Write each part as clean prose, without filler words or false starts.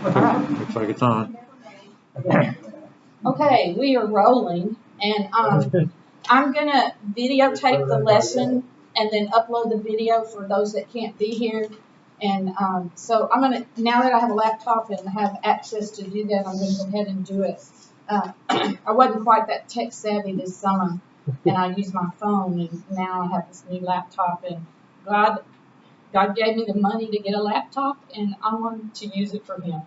Looks like it's on. Okay, we are rolling, and I'm going to videotape the lesson and then upload the video for those that can't be here. And so I'm going to, now that I have a laptop and have access to do that, I'm going to go ahead and do it. I wasn't quite that tech savvy this summer, and I used my phone, and now I have this new laptop, and God gave me the money to get a laptop, and I wanted to use it for Him.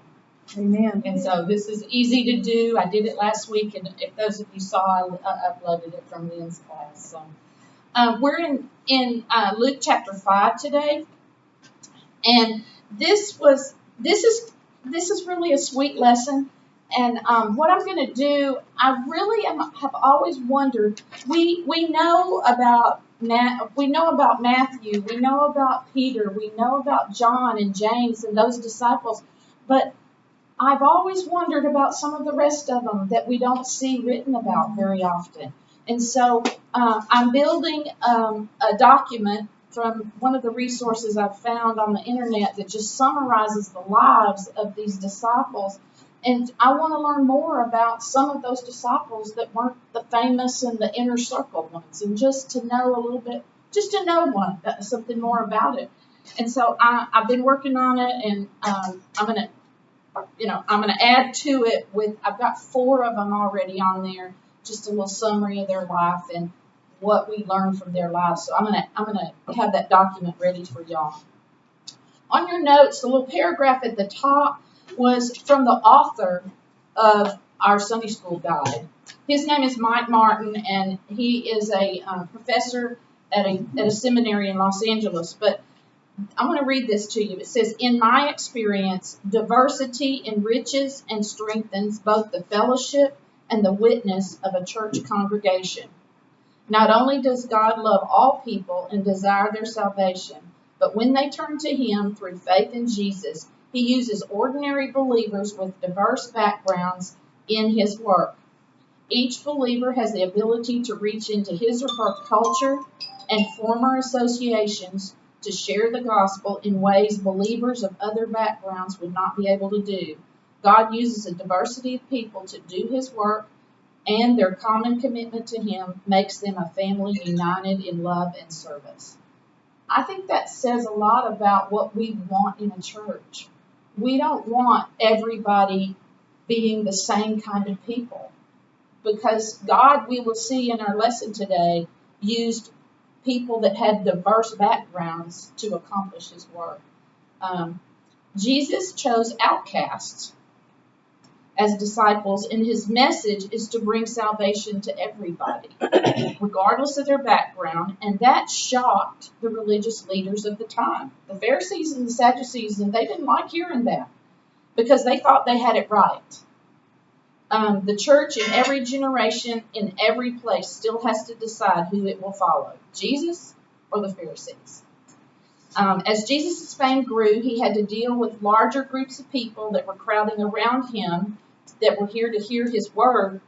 Amen. And so this is easy to do. I did it last week, and if those of you saw, I uploaded it from Lynn's class. So we're in Luke chapter 5 today, and this is really a sweet lesson. And what I'm going to do, I really have always wondered. We know about Matthew, we know about Peter, we know about John and James and those disciples, but I've always wondered about some of the rest of them that we don't see written about very often. And so I'm building a document from one of the resources I've found on the internet that just summarizes the lives of these disciples. And I want to learn more about some of those disciples that weren't the famous and the inner circle ones, and just to know a little bit, just to know something more about it. And so I've been working on it, and I'm going to add to it I've got 4 of them already on there, just a little summary of their life and what we learned from their lives. So I'm gonna have that document ready for y'all. On your notes, the little paragraph at the top was from the author of our Sunday school guide. His name is Mike Martin, and he is a professor at a seminary in Los Angeles. But I'm going to read this to you. It says, "In my experience, diversity enriches and strengthens both the fellowship and the witness of a church congregation. Not only does God love all people and desire their salvation, but when they turn to Him through faith in Jesus, He uses ordinary believers with diverse backgrounds in His work. Each believer has the ability to reach into his or her culture and former associations to share the gospel in ways believers of other backgrounds would not be able to do. God uses a diversity of people to do His work, and their common commitment to Him makes them a family united in love and service." I think that says a lot about what we want in a church. We don't want everybody being the same kind of people, because God, we will see in our lesson today, used people that had diverse backgrounds to accomplish His work. Jesus chose outcasts as disciples, and His message is to bring salvation to everybody, regardless of their background, and that shocked the religious leaders of the time. The Pharisees and the Sadducees, and they didn't like hearing that because they thought they had it right. The church in every generation, in every place, still has to decide who it will follow, Jesus or the Pharisees. As Jesus' fame grew, He had to deal with larger groups of people that were crowding around Him, that were here to hear His word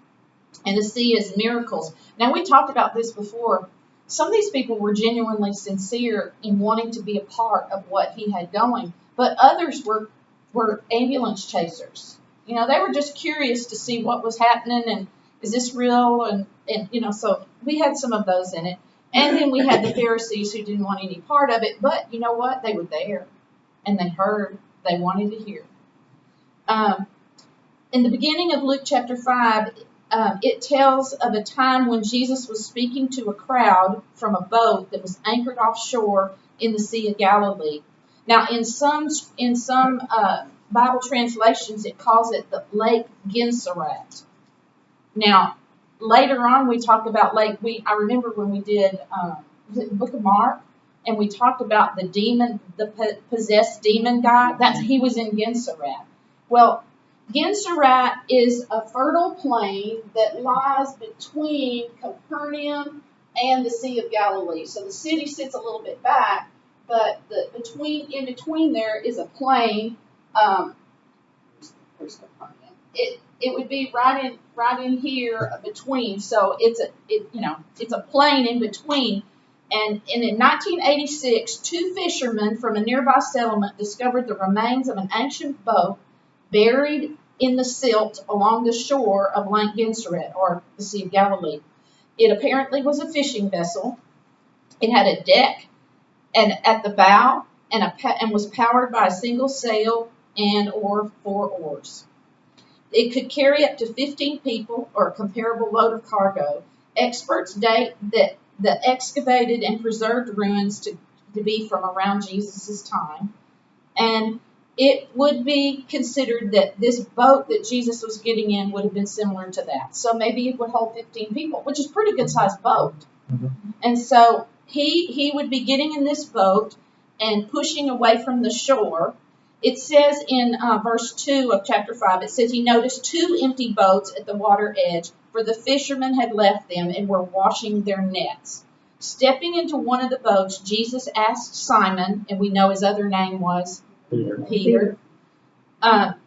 and to see His miracles. Now, we talked about this before. Some of these people were genuinely sincere in wanting to be a part of what He had going, but others were ambulance chasers. They were just curious to see what was happening and is this real? And so we had some of those in it. And then we had the Pharisees who didn't want any part of it, but you know what? They were there and they heard, they wanted to hear. In the beginning of Luke chapter 5, it tells of a time when Jesus was speaking to a crowd from a boat that was anchored offshore in the Sea of Galilee. Now, in some Bible translations, it calls it the Lake Gennesaret. Now, later on, we talk about I remember when we did the Book of Mark, and we talked about the possessed demon guy. He was in Gennesaret. Well, Gennesaret is a fertile plain that lies between Capernaum and the Sea of Galilee. So the city sits a little bit back, but in between there is a plain. Where's Capernaum? It would be right in here between. So it's a plain in between. And in 1986, 2 fishermen from a nearby settlement discovered the remains of an ancient boat buried in the silt along the shore of Lake Gennesaret, or the Sea of Galilee. It apparently was a fishing vessel. It had a deck and at the bow and was powered by a single sail and/or 4 oars. It could carry up to 15 people or a comparable load of cargo. Experts date that the excavated and preserved ruins to be from around Jesus' time. And it would be considered that this boat that Jesus was getting in would have been similar to that. So maybe it would hold 15 people, which is a pretty good sized boat. And so he would be getting in this boat and pushing away from the shore. It says in verse 2 of chapter 5, it says he noticed 2 empty boats at the water edge, for the fishermen had left them and were washing their nets. Stepping into one of the boats, Jesus asked Simon, and we know his other name was Peter,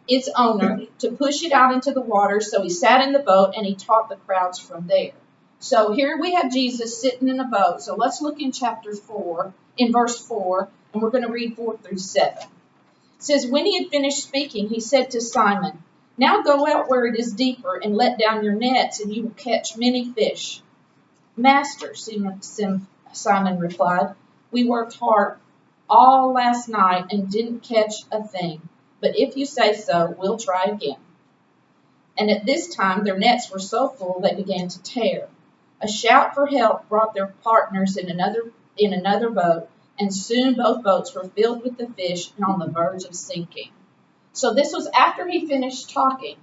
its owner, to push it out into the water. So he sat in the boat and he taught the crowds from there. So here we have Jesus sitting in a boat. So let's look in chapter 4, in verse 4, and we're going to read 4 through 7. It says, when he had finished speaking, he said to Simon, now go out where it is deeper and let down your nets, and you will catch many fish. Master, Simon replied, we worked hard all last night and didn't catch a thing. But if you say so, we'll try again. And at this time their nets were so full they began to tear. A shout for help brought their partners in another boat, and soon both boats were filled with the fish and on the verge of sinking. So this was after he finished talking.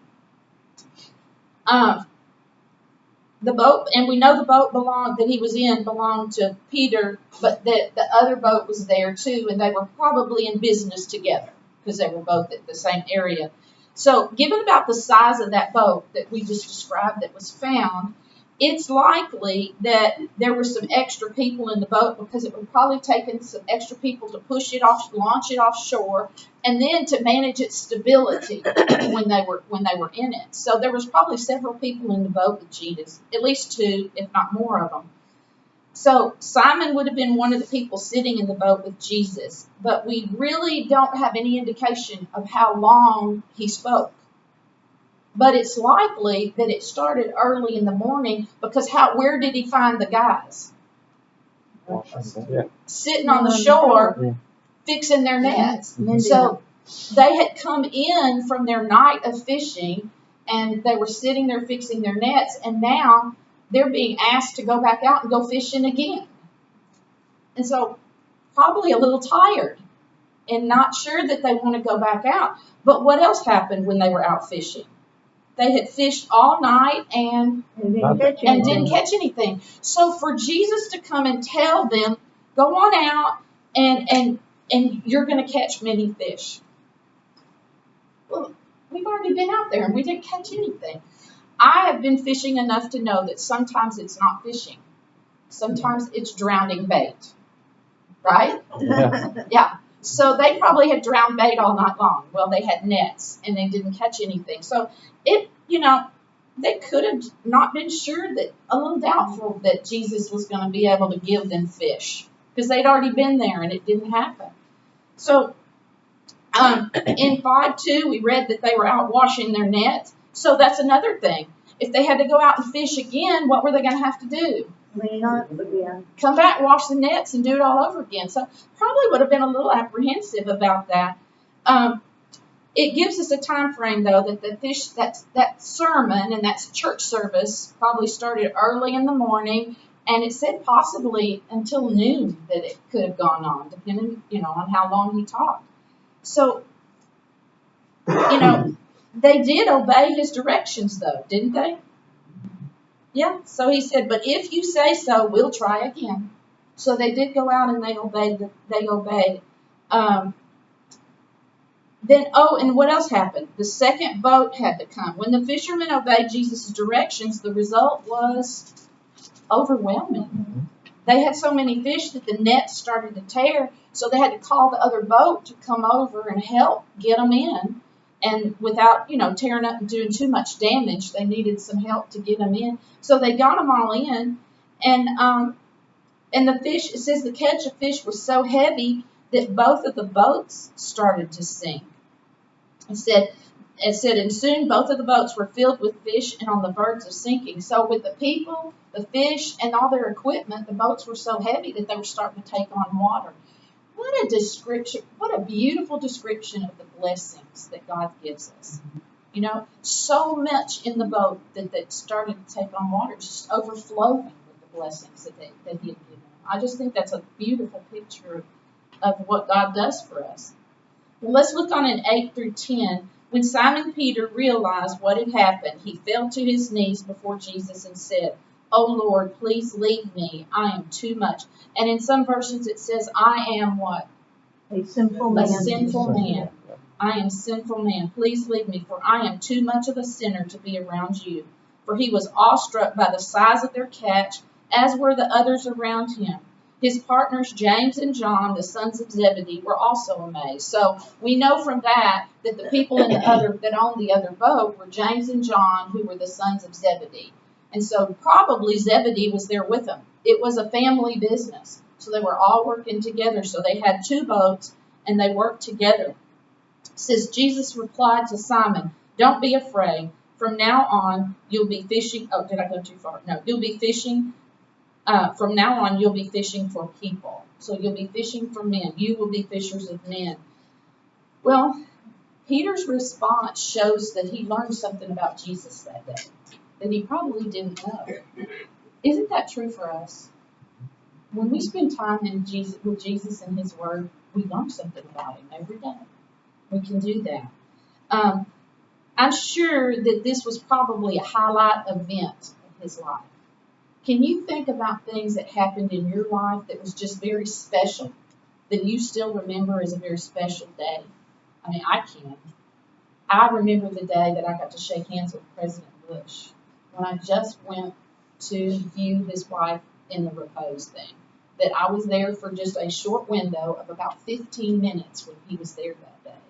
The boat, and we know the boat that he was in belonged to Peter, but the other boat was there too, and they were probably in business together because they were both at the same area. So given about the size of that boat that we just described that was found, it's likely that there were some extra people in the boat because it would probably taken some extra people to push it off, launch it offshore, and then to manage its stability when they were in it. So there was probably several people in the boat with Jesus, at least 2, if not more of them. So Simon would have been one of the people sitting in the boat with Jesus, but we really don't have any indication of how long he spoke. But it's likely that it started early in the morning because where did he find the guys? Sitting on the shore, fixing their nets. So they had come in from their night of fishing, and they were sitting there fixing their nets, and now they're being asked to go back out and go fishing again. And so probably a little tired and not sure that they want to go back out. But what else happened when they were out fishing? They had fished all night and didn't catch anything. So for Jesus to come and tell them, go on out and you're going to catch many fish. Well, we've already been out there and we didn't catch anything. I have been fishing enough to know that sometimes it's not fishing. Sometimes it's drowning bait. Right? Yeah. So they probably had drowned bait all night long. Well, they had nets and they didn't catch anything. So they could have not been sure, that a little doubtful that Jesus was going to be able to give them fish because they'd already been there and it didn't happen. So in 5:2, we read that they were out washing their nets. So that's another thing. If they had to go out and fish again, what were they going to have to do? Come back, wash the nets, and do it all over again. So probably would have been a little apprehensive about that. It gives us a time frame, though, that that sermon and that church service probably started early in the morning, and it said possibly until noon that it could have gone on, depending, on how long he talked. So, they did obey his directions, though, didn't they? Yeah. So he said, but if you say so, we'll try again. So they did go out and they obeyed. And what else happened? The second boat had to come. When the fishermen obeyed Jesus' directions, the result was overwhelming. They had so many fish that the nets started to tear, so they had to call the other boat to come over and help get them in. And without, tearing up and doing too much damage, they needed some help to get them in. So they got them all in. And the fish, it says the catch of fish was so heavy that both of the boats started to sink. It said it said, and soon both of the boats were filled with fish and on the verge of sinking. So with the people, the fish, and all their equipment, the boats were so heavy that they were starting to take on water. What a description, what a beautiful description of the blessings that God gives us. You know, so much in the boat that started to take on water, just overflowing with the blessings that He had given them. I just think that's a beautiful picture of what God does for us. Well, let's look on in 8 through 10. When Simon Peter realized what had happened, he fell to his knees before Jesus and said, "Oh Lord, please leave me. I am too much." And in some versions it says, "I am what? A sinful man. A sinful man. I am sinful man. Please leave me, for I am too much of a sinner to be around you." For he was awestruck by the size of their catch, as were the others around him. His partners, James and John, the sons of Zebedee, were also amazed. So we know from that the people in that owned the other boat were James and John, who were the sons of Zebedee. And so probably Zebedee was there with them. It was a family business. So they were all working together. So they had two boats and they worked together. It says, Jesus replied to Simon, "Don't be afraid. From now on, you'll be fishing." Oh, did I go too far? No, you'll be fishing. From now on, you'll be fishing for people. So you'll be fishing for men. You will be fishers of men. Well, Peter's response shows that he learned something about Jesus that day that he probably didn't know. Isn't that true for us? When we spend time with Jesus and His Word, we learn something about Him every day. We can do that. I'm sure that this was probably a highlight event of his life. Can you think about things that happened in your life that was just very special, that you still remember as a very special day? I mean, I can. I remember the day that I got to shake hands with President Bush when I just went to view his wife in the repose thing. That I was there for just a short window of about 15 minutes when he was there that day.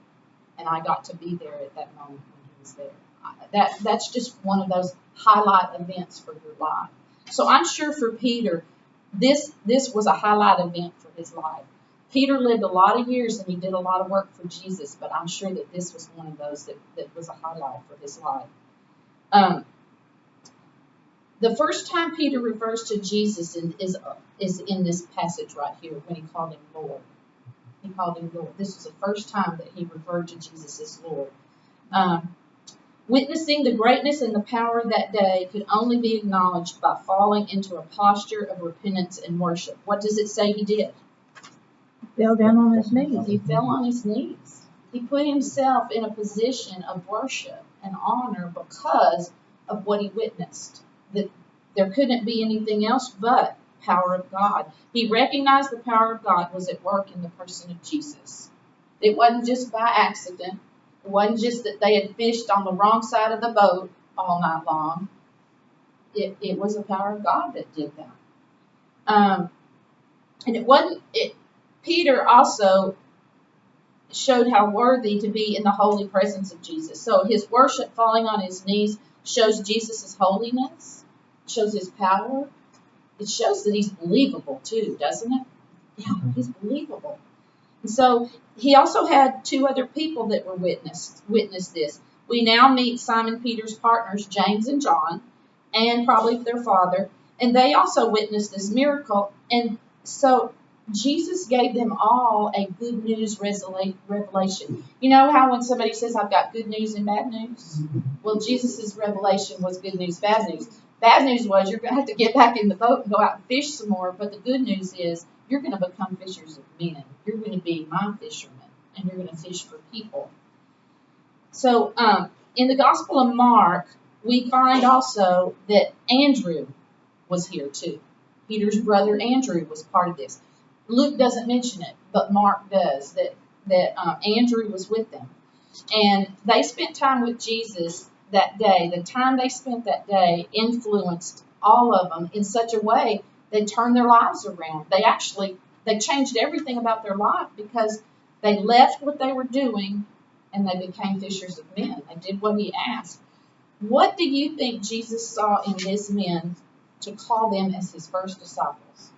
And I got to be there at that moment when he was there. That's just one of those highlight events for your life. So I'm sure for Peter, this was a highlight event for his life. Peter lived a lot of years and he did a lot of work for Jesus, but I'm sure that this was one of those that was a highlight for his life. The first time Peter refers to Jesus is in this passage right here when he called him Lord. He called him Lord. This was the first time that he referred to Jesus as Lord. Witnessing the greatness and the power of that day could only be acknowledged by falling into a posture of repentance and worship. What does it say he did? He fell down on his knees. He fell on his knees. He put himself in a position of worship and honor because of what he witnessed. That there couldn't be anything else but power of God. He recognized the power of God was at work in the person of Jesus. It wasn't just by accident. It wasn't just that they had fished on the wrong side of the boat all night long. It was the power of God that did that. And it wasn't. Peter also showed how worthy to be in the holy presence of Jesus. So his worship, falling on his knees, shows Jesus' holiness, shows his power. It shows that he's believable too, doesn't it? Yeah, he's believable. And so he also had two other people that were witnessed this. We now meet Simon Peter's partners, James and John, and probably their father, and they also witnessed this miracle. And so Jesus gave them all a good news revelation. You know how when somebody says, "I've got good news and bad news"? Well, Jesus' revelation was good news, bad news. Bad news was you're going to have to get back in the boat and go out and fish some more. But the good news is you're going to become fishers of men. You're going to be my fishermen, and you're going to fish for people. So in the Gospel of Mark, we find also that Andrew was here too. Peter's brother Andrew was part of this. Luke doesn't mention it, but Mark does, that Andrew was with them. And they spent time with Jesus that day. The time they spent that day influenced all of them in such a way they turned their lives around. They changed everything about their life because they left what they were doing and they became fishers of men. They did what he asked. What do you think Jesus saw in these men to call them as his first disciples?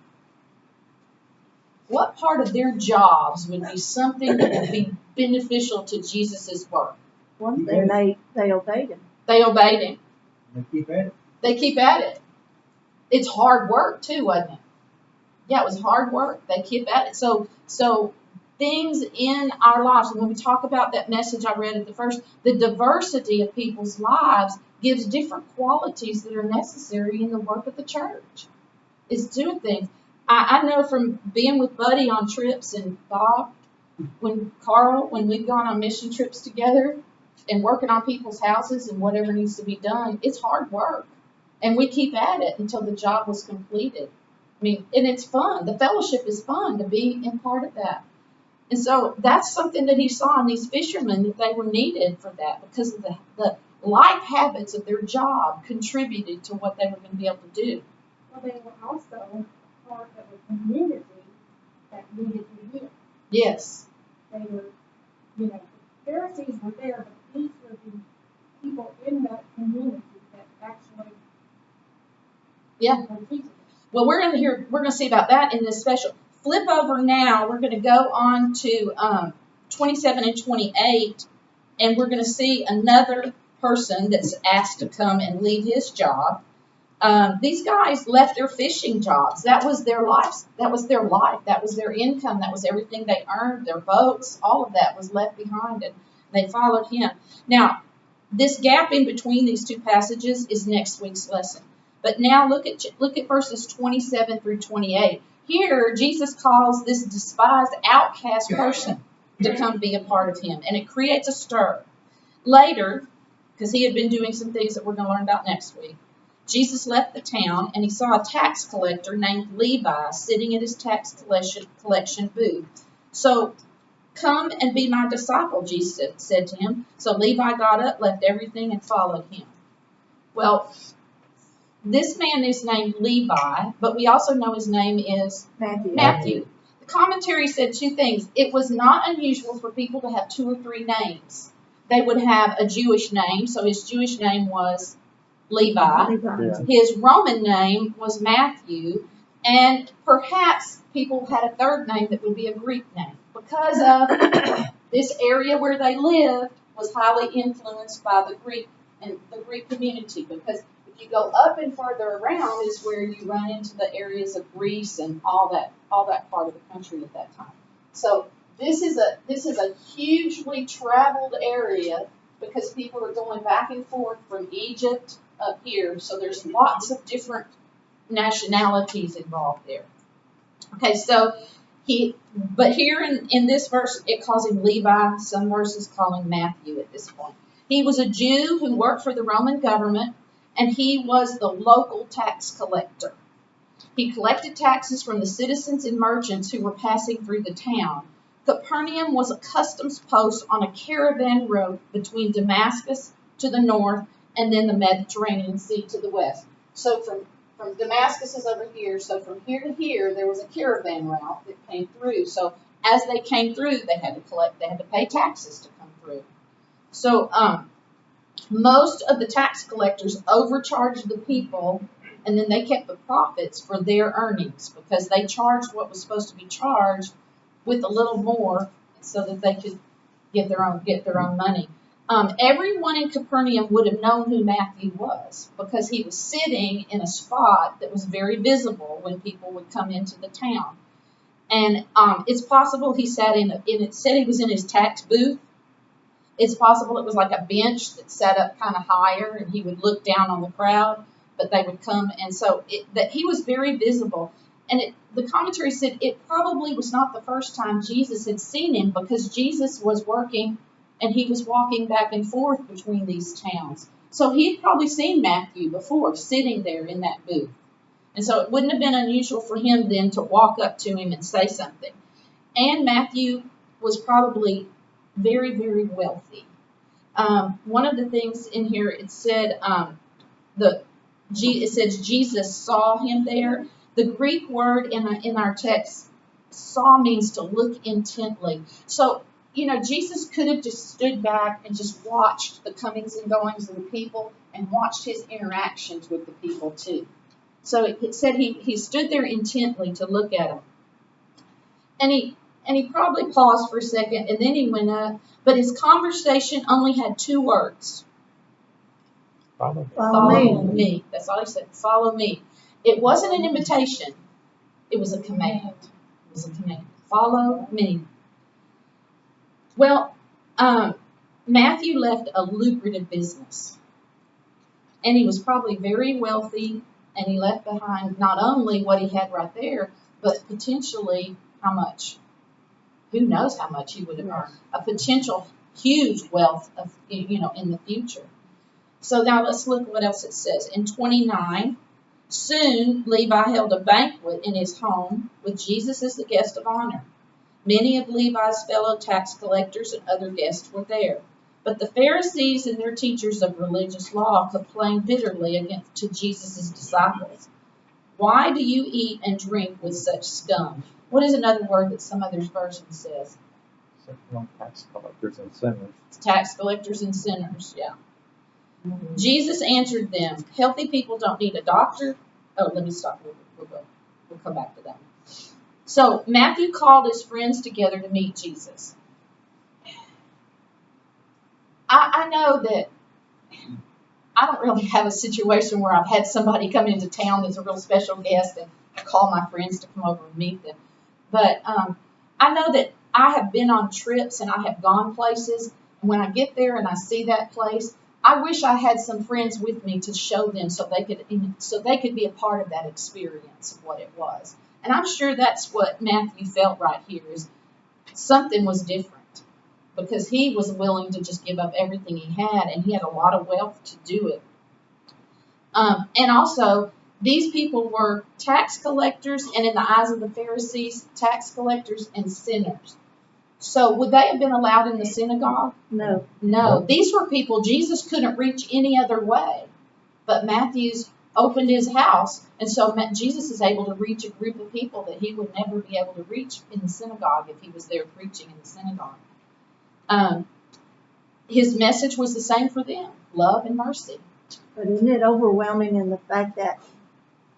What part of their jobs would be something that would be beneficial to Jesus' work? One thing, they obeyed him. They obeyed him. They keep at it. They keep at it. It's hard work too, wasn't it? Yeah, it was hard work. They keep at it. So things in our lives, and when we talk about that message I read at the first, the diversity of people's lives gives different qualities that are necessary in the work of the church. It's doing things. I know from being with Buddy on trips and Bob, when we've gone on mission trips together and working on people's houses and whatever needs to be done, it's hard work. And we keep at it until the job was completed. I mean, and it's fun. The fellowship is fun to be in part of that. And so that's something that he saw in these fishermen, that they were needed for that because of the life habits of their job contributed to what they were going to be able to do. Well, they were also part of a community that needed to hear. Yes. They were, the Pharisees were there, but these were the people in that community that actually were teaching. Well, we're going to see about that in this special. Flip over now. We're going to go on to 27 and 28, and we're going to see another person that's asked to come and leave his job. These guys left their fishing jobs. That was their life. That was their life. That was their income. That was everything they earned, their boats, all of that was left behind, and they followed him. Now, this gap in between these two passages is next week's lesson. But now look at verses 27 through 28. Here, Jesus calls this despised outcast person to come be a part of him, and it creates a stir. Later, because he had been doing some things that we're going to learn about next week, Jesus left the town, and he saw a tax collector named Levi sitting at his tax collection booth. So, come and be my disciple, Jesus said to him. So Levi got up, left everything, and followed him. Well, this man is named Levi, but we also know his name is Matthew. The commentary said two things. It was not unusual for people to have 2 or 3 names. They would have a Jewish name, so his Jewish name was Levi. Yeah. His Roman name was Matthew, and perhaps people had a third name that would be a Greek name, because of this area where they lived was highly influenced by the Greek and the Greek community, because if you go up and further around is where you run into the areas of Greece and all that part of the country at that time. So this is a hugely traveled area because people are going back and forth from Egypt up here. So there's lots of different nationalities involved there. Okay, so but here in this verse, it calls him Levi. Some verses call him Matthew at this point. He was a Jew who worked for the Roman government, and he was the local tax collector. He collected taxes from the citizens and merchants who were passing through the town. Capernaum was a customs post on a caravan road between Damascus to the north and then the Mediterranean Sea to the west. So from Damascus is over here, so from here to here, there was a caravan route that came through. So as they came through, they had to pay taxes to come through. So most of the tax collectors overcharged the people, and then they kept the profits for their earnings because they charged what was supposed to be charged with a little more so that they could get their own money. Everyone in Capernaum would have known who Matthew was because he was sitting in a spot that was very visible when people would come into the town. And it's possible he sat it said he was in his tax booth. It's possible it was like a bench that sat up kind of higher and he would look down on the crowd, but they would come. And so that he was very visible. And the commentary said it probably was not the first time Jesus had seen him because Jesus was working and he was walking back and forth between these towns. So he had probably seen Matthew before sitting there in that booth. And so it wouldn't have been unusual for him then to walk up to him and say something. And Matthew was probably very, very wealthy. One of the things in here, it said it says Jesus saw him there. The Greek word in our text, saw, means to look intently. So, Jesus could have just stood back and just watched the comings and goings of the people and watched his interactions with the people too. So it said he stood there intently to look at them. And he probably paused for a second, and then he went up. But his conversation only had 2 words. Follow Follow me. me. That's all he said. Follow me. It wasn't an invitation. It was a command. It was a command. Follow me. Well, Matthew left a lucrative business. And he was probably very wealthy, and he left behind not only what he had right there, but potentially how much. Who knows how much he would have earned? A potential huge wealth of, in the future. So now let's look what else it says. In 29, soon Levi held a banquet in his home with Jesus as the guest of honor. Many of Levi's fellow tax collectors and other guests were there. But the Pharisees and their teachers of religious law complained bitterly to Jesus' disciples. Why do you eat and drink with such scum? What is another word that some other version says? Tax collectors and sinners. Tax collectors and sinners, yeah. Jesus answered them, healthy people don't need a doctor. Oh, let me stop. We'll come back to that. So Matthew called his friends together to meet Jesus. I know that I don't really have a situation where I've had somebody come into town that's a real special guest and I call my friends to come over and meet them. But I know that I have been on trips and I have gone places. And when I get there and I see that place, I wish I had some friends with me to show them so they could be a part of that experience of what it was. And I'm sure that's what Matthew felt right here, is something was different because he was willing to just give up everything he had, and he had a lot of wealth to do it. And also, these people were tax collectors, and in the eyes of the Pharisees, tax collectors and sinners. So would they have been allowed in the synagogue? No. No. These were people Jesus couldn't reach any other way. But Matthew's opened his house, and so Jesus is able to reach a group of people that he would never be able to reach in the synagogue if he was there preaching in the synagogue. His message was the same for them, love and mercy. But isn't it overwhelming in the fact that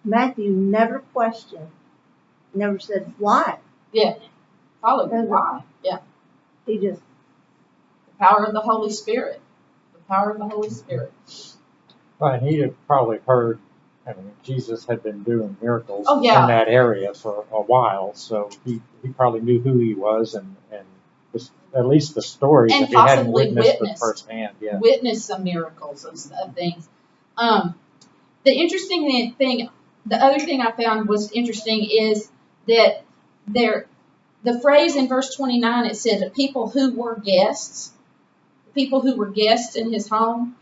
Matthew never questioned, never said why? Yeah. Followed why. Yeah. He just, The power of the Holy Spirit. The power of the Holy Spirit. Right, and he had probably heard, Jesus had been doing miracles Oh, yeah. in that area for a while, so he probably knew who he was and at least the stories, And if he hadn't possibly witnessed witnessed. it firsthand. Yeah. Witnessed some miracles of things. The interesting thing, the other thing I found was interesting is that the phrase in verse 29, it said that people who were guests in his home.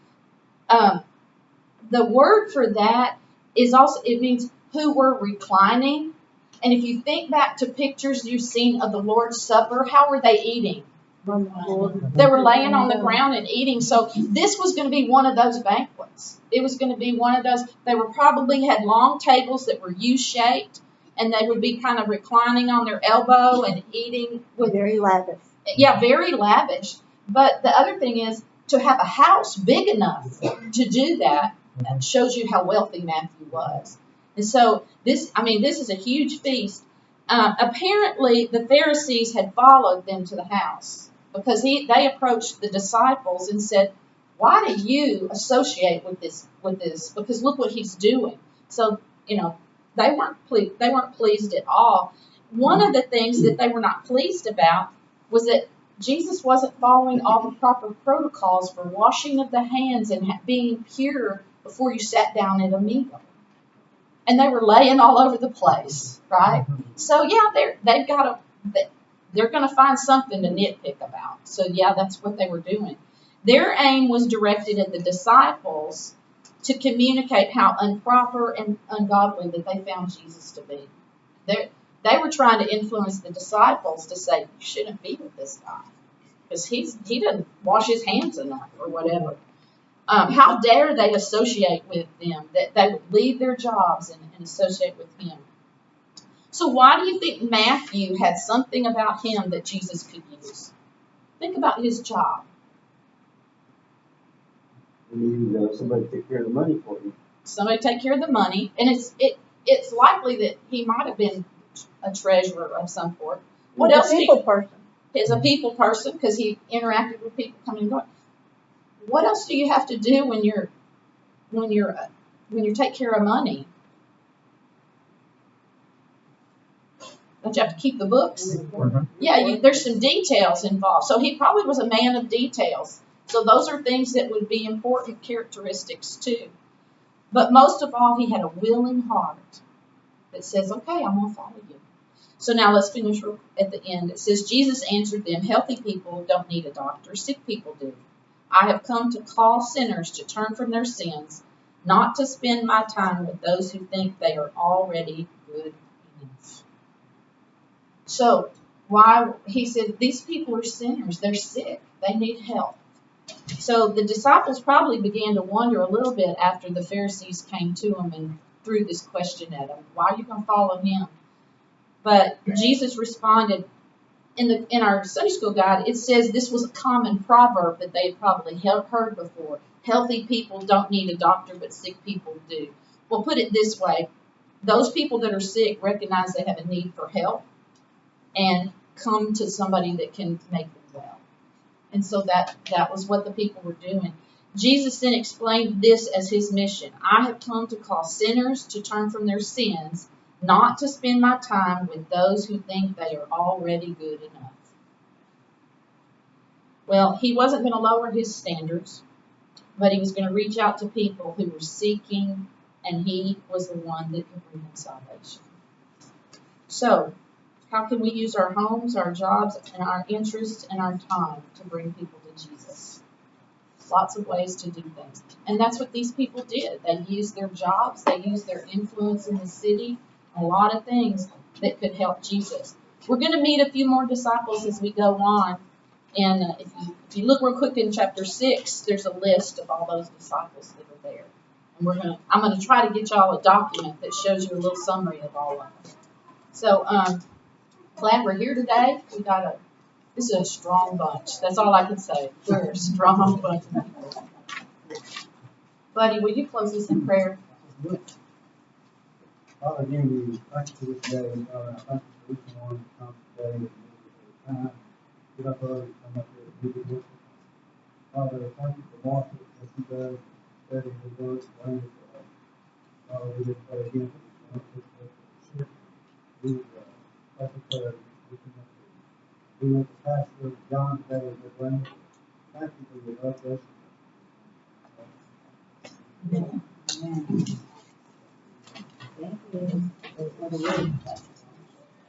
The word for that is also, it means who were reclining. And if you think back to pictures you've seen of the Lord's Supper, how were they eating? They were laying on the ground and eating. So this was going to be one of those banquets. It was going to be one of those. They were probably had long tables that were U-shaped, and they would be kind of reclining on their elbow and eating with. very lavish. Yeah, very lavish. But the other thing is to have a house big enough to do that shows you how wealthy Matthew was. And so this is a huge feast. Apparently, the Pharisees had followed them to the house because they approached the disciples and said, "Why do you associate with this? Because look what he's doing." So they weren't pleased at all. One of the things that they were not pleased about was that Jesus wasn't following all the proper protocols for washing of the hands and being pure before you sat down at a meal. And they were laying all over the place, right? So yeah, they're going to find something to nitpick about. So yeah, that's what they were doing. Their aim was directed at the disciples to communicate how improper and ungodly that they found Jesus to be. They were trying to influence the disciples to say, you shouldn't be with this guy because he doesn't wash his hands enough or whatever. How dare they associate with them, that they would leave their jobs and associate with him. So why do you think Matthew had something about him that Jesus could use? Think about his job. Somebody take care of the money for you. Somebody take care of the money, and it's likely that he might have been a treasurer of some sort. What He's else a do you, people person. as a people person, because he interacted with people coming and going. What else do you have to do when you take care of money? Don't you have to keep the books? Yeah, there's some details involved. So he probably was a man of details. So those are things that would be important characteristics too. But most of all, he had a willing heart that says, okay, I'm going to follow you. So now let's finish at the end. It says, Jesus answered them, healthy people don't need a doctor, sick people do. I have come to call sinners to turn from their sins, not to spend my time with those who think they are already good enough. So why, he said, these people are sinners. They're sick. They need help. So the disciples probably began to wonder a little bit after the Pharisees came to him and threw this question at him. Why are you going to follow him? But Jesus responded, in our Sunday school guide, it says this was a common proverb that they had probably heard before. Healthy people don't need a doctor, but sick people do. Well, put it this way. Those people that are sick recognize they have a need for help and come to somebody that can make them well. And so that was what the people were doing. Jesus then explained this as his mission. I have come to call sinners to turn from their sins, not to spend my time with those who think they are already good enough. Well, he wasn't going to lower his standards, but he was going to reach out to people who were seeking, and he was the one that could bring them salvation. So, how can we use our homes, our jobs, and our interests and our time to bring people to Jesus? Lots of ways to do things. And that's what these people did. They used their jobs, they used their influence in the city, a lot of things that could help Jesus. We're going to meet a few more disciples as we go on. And if you look real quick in chapter 6, there's a list of all those disciples that are there. And I'm going to try to get y'all a document that shows you a little summary of all of them. So, glad we're here today. This is a strong bunch. That's all I can say. We're a strong bunch of people. Buddy, will you close this in prayer? Father, again, we thank you for this day. Father, I thank you for each one that comes today and for the time. Get up early and come up here and be with us. Father, thank you for Martha as she does study the word and learning for us. Father, we just pray again for this ship. We would thank you for we with the pastor John today as the bring. Thank you for your love, blessing. Amen. Thank you for the word.